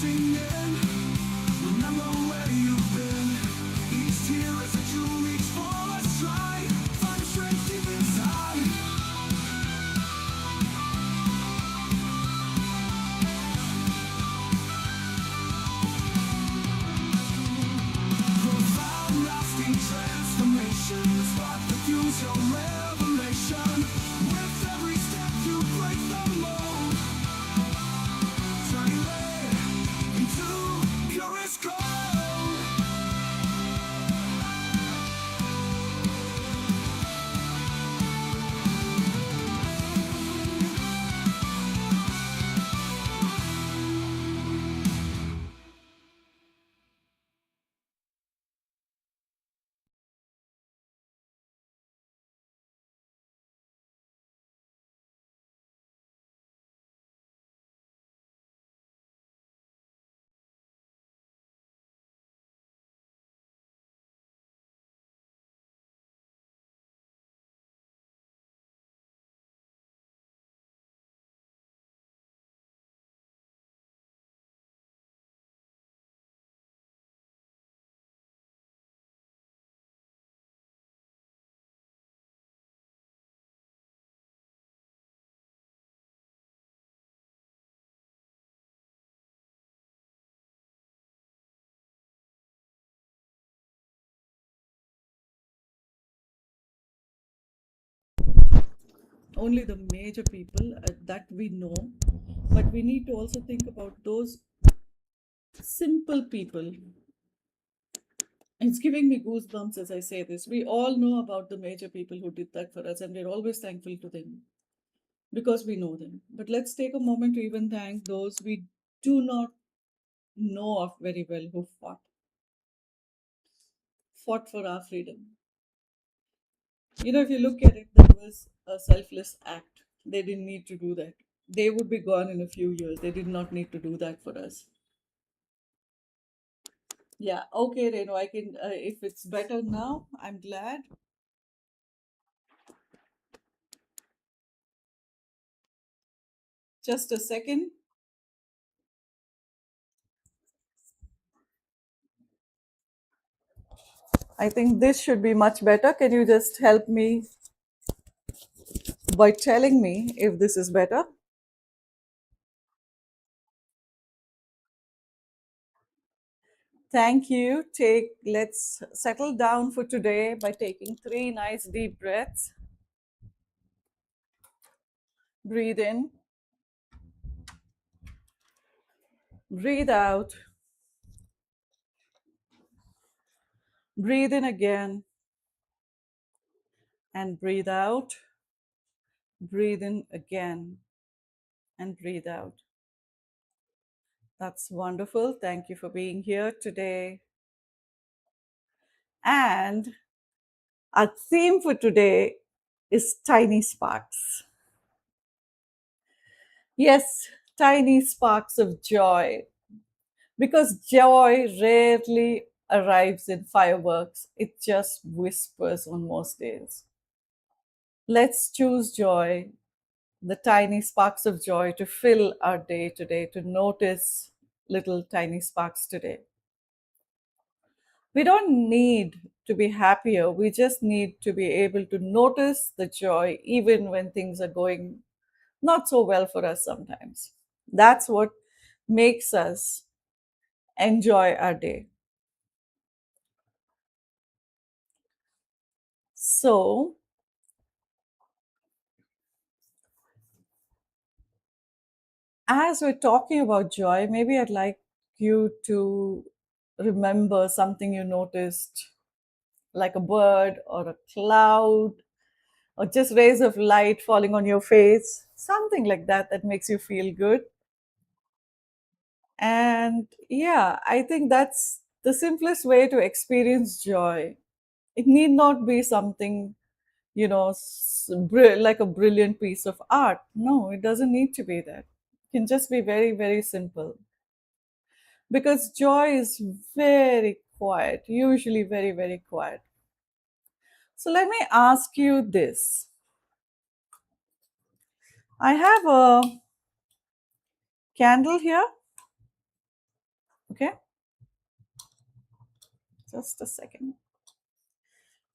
singing. Remember where you've been. Each tear is a jewel, each fall a stride. Find strength deep inside. Profound, lasting transformation. Spark the fuse, your revelation. With every step you break the mold. Turning lead into purest gold. Only the major people that we know, but we need to also think about those simple people. It's giving me goosebumps as I say this. We all know about the major people who did that for us, and we're always thankful to them because we know them. But let's take a moment to even thank those we do not know of very well who fought for our freedom. If you look at it, that was a selfless act. They didn't need to do that. They would be gone in a few years. They did not need to do that for us. Yeah, okay, Renu, I can, if it's better now, I'm glad. Just a second. I think this should be much better. Can you just help me by telling me if this is better? Thank you. Let's settle down for today by taking three nice deep breaths. Breathe in, breathe out, breathe in again, and breathe out. Breathe in again and breathe out. That's wonderful. Thank you for being here today. And our theme for today is tiny sparks. Yes, tiny sparks of joy. Because joy rarely arrives in fireworks, it just whispers on most days. Let's choose joy, the tiny sparks of joy, to fill our day today, to notice little tiny sparks today. We don't need to be happier, we just need to be able to notice the joy even when things are going not so well for us sometimes. That's what makes us enjoy our day. So, as we're talking about joy, maybe I'd like you to remember something you noticed, like a bird or a cloud or just rays of light falling on your face, something like that that makes you feel good. And yeah, I think that's the simplest way to experience joy. It need not be something, like a brilliant piece of art. No, it doesn't need to be that. It can just be very, very simple. Because joy is very quiet, usually very, very quiet. So let me ask you this. I have a candle here, Okay, just a second.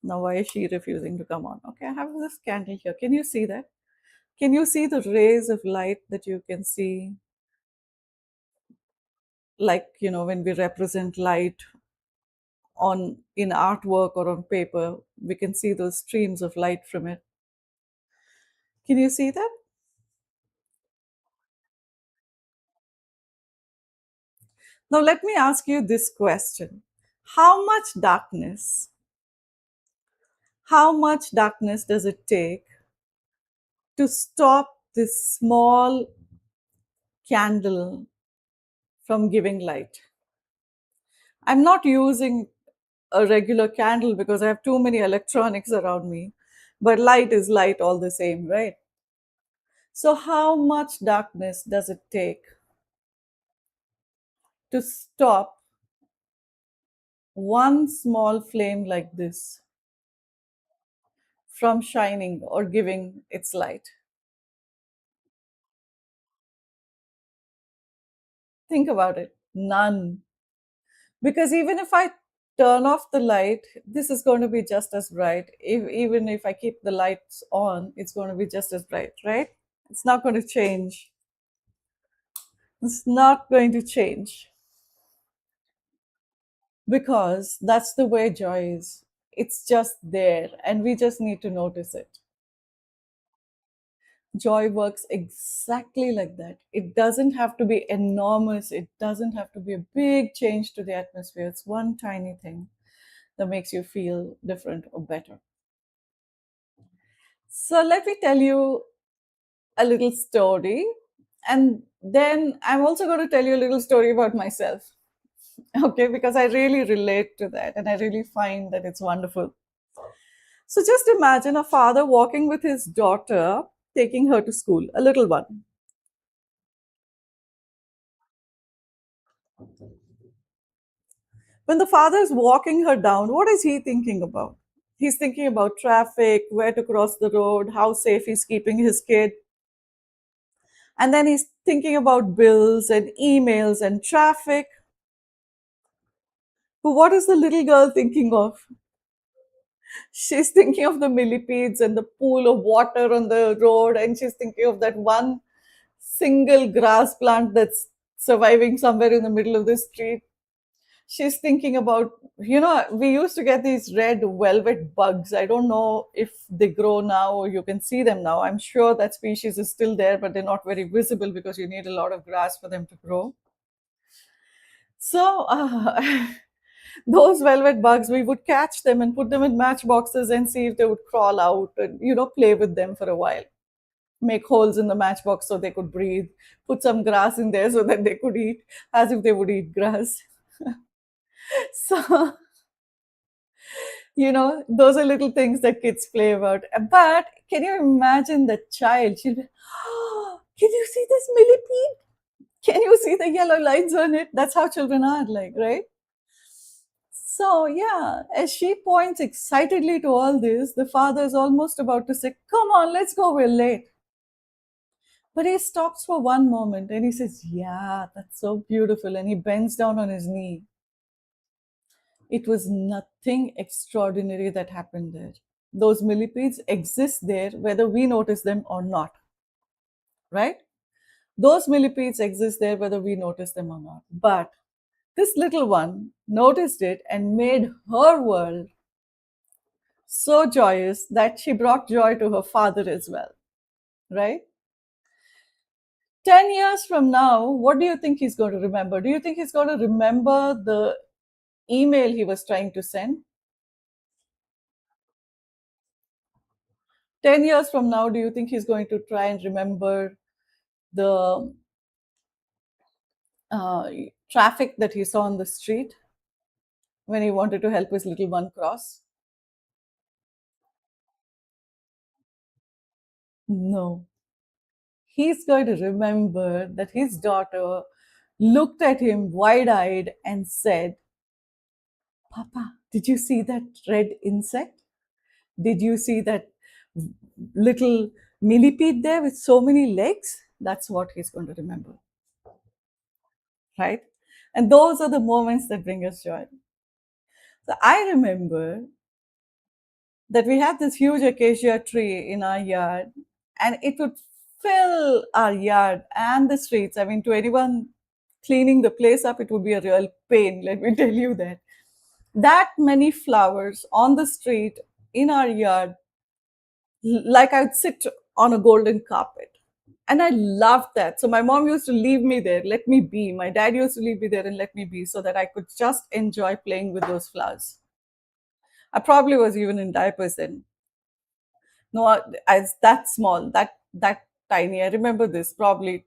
Now, why is she refusing to come on? Okay, I have this candle here. Can you see that? Can you see the rays of light that you can see? Like, when we represent light on in artwork or on paper, we can see those streams of light from it. Can you see that? Now, let me ask you this question. How much darkness, how much darkness does it take to stop this small candle from giving light? I'm not using a regular candle because I have too many electronics around me, but light is light all the same, right? So, how much darkness does it take to stop one small flame like this from shining or giving its light? Think about it. None. Because even if I turn off the light, this is going to be just as bright. Even if I keep the lights on, it's going to be just as bright, right? It's not going to change. It's not going to change because that's the way joy is. It's just there and we just need to notice it. Joy works exactly like that. It doesn't have to be enormous, it doesn't have to be a big change to the atmosphere. It's one tiny thing that makes you feel different or better. So, let me tell you a little story, and then I'm also going to tell you a little story about myself. Okay, because I really relate to that and I really find that it's wonderful. So, just imagine a father walking with his daughter, taking her to school, a little one. When the father is walking her down, what is he thinking about? He's thinking about traffic, where to cross the road, how safe he's keeping his kid. And then he's thinking about bills and emails and traffic. But what is the little girl thinking of? She's thinking of the millipedes and the pool of water on the road, and she's thinking of that one single grass plant that's surviving somewhere in the middle of the street. She's thinking about, we used to get these red velvet bugs. I don't know if they grow now or you can see them now. I'm sure that species is still there, but they're not very visible because you need a lot of grass for them to grow. So, those velvet bugs, we would catch them and put them in matchboxes and see if they would crawl out and, play with them for a while. Make holes in the matchbox so they could breathe, put some grass in there so that they could eat, as if they would eat grass. So, those are little things that kids play about. But can you imagine the child? She'll be, oh, can you see this millipede? Can you see the yellow lines on it? That's how children are like, right? So, yeah, as she points excitedly to all this, the father is almost about to say, come on, let's go, we're late. But he stops for one moment and he says, yeah, that's so beautiful. And he bends down on his knee. It was nothing extraordinary that happened there. Those millipedes exist there whether we notice them or not, right? Those millipedes exist there whether we notice them or not. But this little one noticed it and made her world so joyous that she brought joy to her father as well, right? 10 years from now, what do you think he's going to remember? Do you think he's going to remember the email he was trying to send? 10 years from now, do you think he's going to try and remember the uh, traffic that he saw on the street when he wanted to help his little one cross? No. He's going to remember that his daughter looked at him wide eyed and said, Papa, did you see that red insect? Did you see that little millipede there with so many legs? That's what he's going to remember, right? And those are the moments that bring us joy. So I remember that we had this huge acacia tree in our yard, and it would fill our yard and the streets. I mean, to anyone cleaning the place up, it would be a real pain, let me tell you that. That many flowers on the street in our yard, like I'd sit on a golden carpet. And I loved that. So my mom used to leave me there, let me be. My dad used to leave me there and let me be so that I could just enjoy playing with those flowers. I probably was even in diapers then. No, as that small, that tiny. I remember this probably,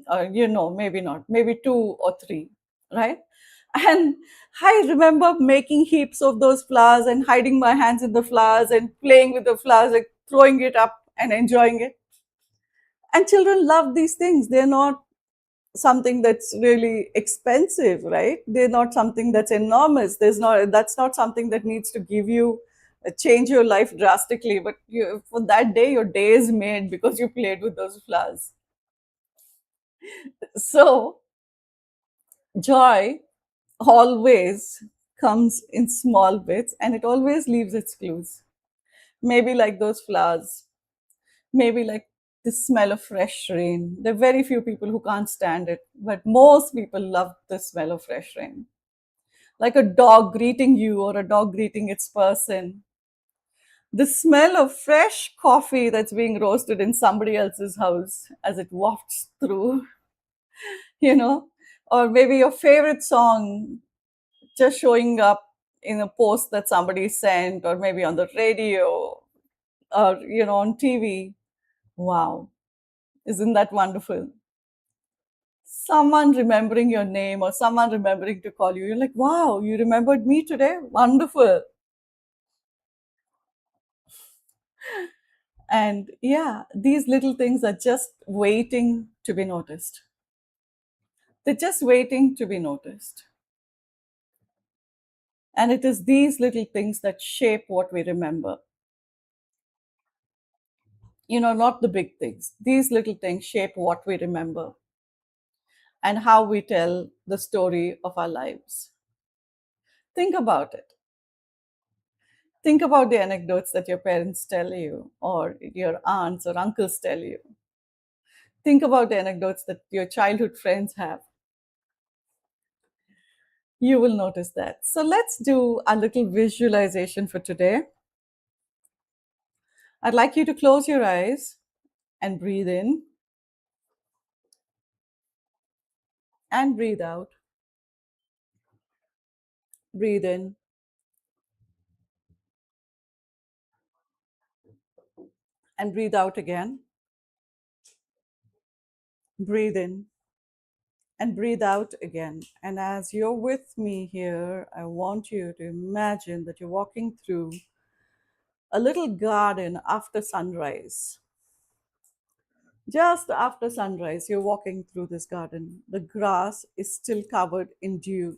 maybe not, maybe 2 or 3, right? And I remember making heaps of those flowers and hiding my hands in the flowers and playing with the flowers, like throwing it up and enjoying it. And children love these things. They're not something that's really expensive, right? They're not something that's enormous. That's not something that needs to give you change your life drastically. But for that day, your day is made because you played with those flowers. So joy always comes in small bits, and it always leaves its clues. Maybe like those flowers, maybe like the smell of fresh rain. There are very few people who can't stand it, but most people love the smell of fresh rain. Like a dog greeting you or a dog greeting its person. The smell of fresh coffee that's being roasted in somebody else's house as it wafts through, you know, or maybe your favorite song just showing up in a post that somebody sent, or maybe on the radio, or, on TV. Wow, isn't that wonderful? Someone remembering your name or someone remembering to call you. You're like, wow, you remembered me today? Wonderful. And yeah, these little things are just waiting to be noticed. They're just waiting to be noticed. And it is these little things that shape what we remember. Not the big things. These little things shape what we remember and how we tell the story of our lives. Think about it. Think about the anecdotes that your parents tell you, or your aunts or uncles tell you. Think about the anecdotes that your childhood friends have. You will notice that. So let's do a little visualization for today. I'd like you to close your eyes and breathe in and breathe out. Breathe in and breathe out again. Breathe in and breathe out again. And as you're with me here, I want you to imagine that you're walking through a little garden after sunrise. Just after sunrise, you're walking through this garden. The grass is still covered in dew.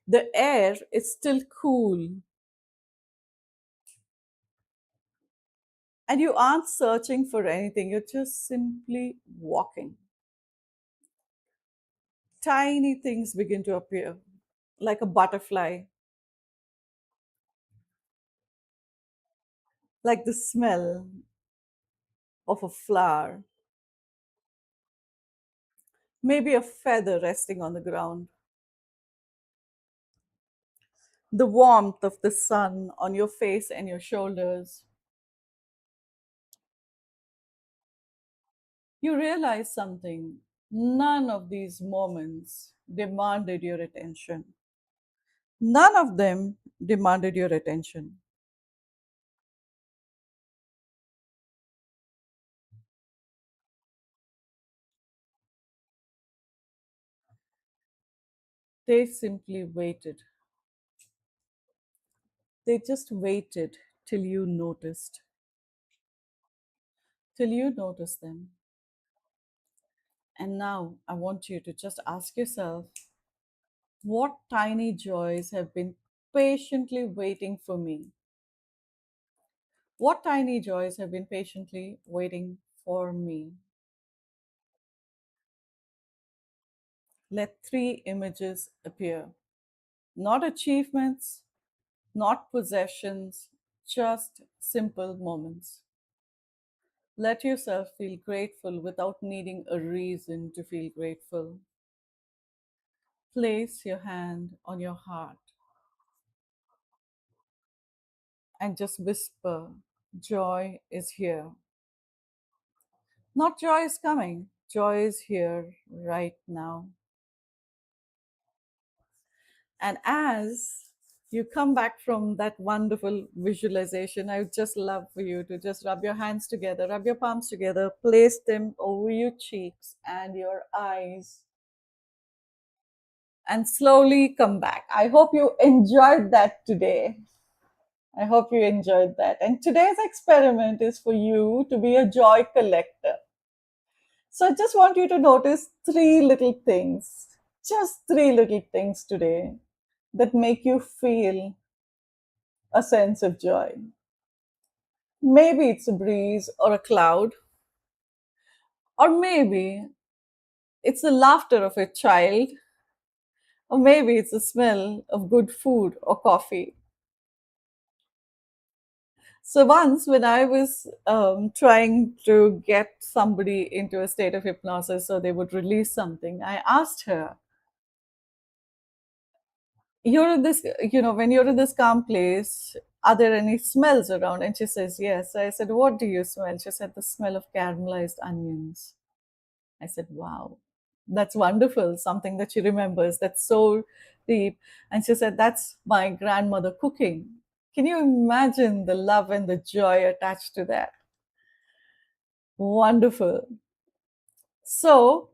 The air is still cool, and you aren't searching for anything. You're just simply walking. Tiny things begin to appear, like a butterfly, like the smell of a flower, maybe a feather resting on the ground, the warmth of the sun on your face and your shoulders. You realize something. None of these moments demanded your attention. None of them demanded your attention. They simply waited. They just waited till you noticed, till you noticed them. And now I want you to just ask yourself, what tiny joys have been patiently waiting for me? What tiny joys have been patiently waiting for me? let three images appear. Not achievements, not possessions, just simple moments. Let yourself feel grateful without needing a reason to feel grateful. Place your hand on your heart and just whisper, joy is here. Not joy is coming, joy is here right now. And as you come back from that wonderful visualization, I would just love for you to just rub your hands together, rub your palms together, place them over your cheeks and your eyes, and slowly come back. I hope you enjoyed that today. I hope you enjoyed that. And today's experiment is for you to be a joy collector. So I just want you to notice three little things, just three little things today that make you feel a sense of joy. Maybe it's a breeze or a cloud, or maybe it's the laughter of a child, or maybe it's the smell of good food or coffee. So once, when I was trying to get somebody into a state of hypnosis so they would release something, I asked her, "You're in this, when you're in this calm place, are there any smells around?" And she says, "Yes." I said, "What do you smell?" She said, "The smell of caramelized onions." I said, "Wow, that's wonderful." Something that she remembers that's so deep. And she said, "That's my grandmother cooking." Can you imagine the love and the joy attached to that? Wonderful. So,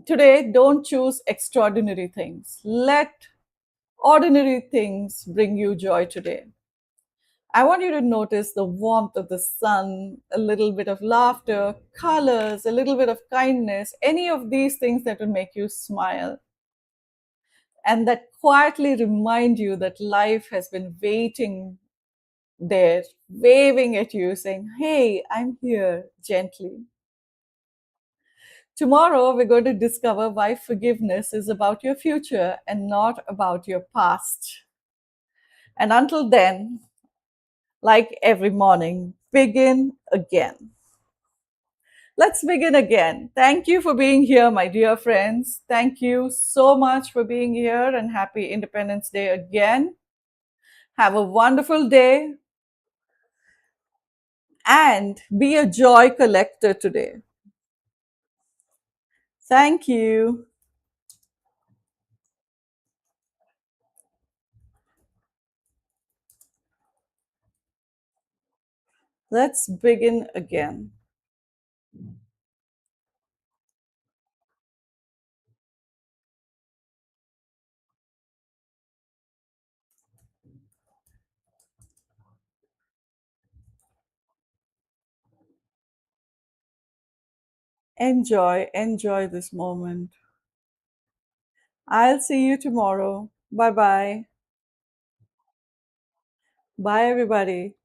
today, don't choose extraordinary things. Let ordinary things bring you joy today. I want you to notice the warmth of the sun, a little bit of laughter, colors, a little bit of kindness, any of these things that will make you smile and that quietly remind you that life has been waiting there, waving at you, saying, "Hey, I'm here," gently. Tomorrow, we're going to discover why forgiveness is about your future and not about your past. And until then, like every morning, begin again. Let's begin again. Thank you for being here, my dear friends. Thank you so much for being here, and happy Independence Day again. Have a wonderful day and be a joy collector today. Thank you. Let's begin again. Enjoy this moment. I'll see you tomorrow. Bye bye. Bye, everybody.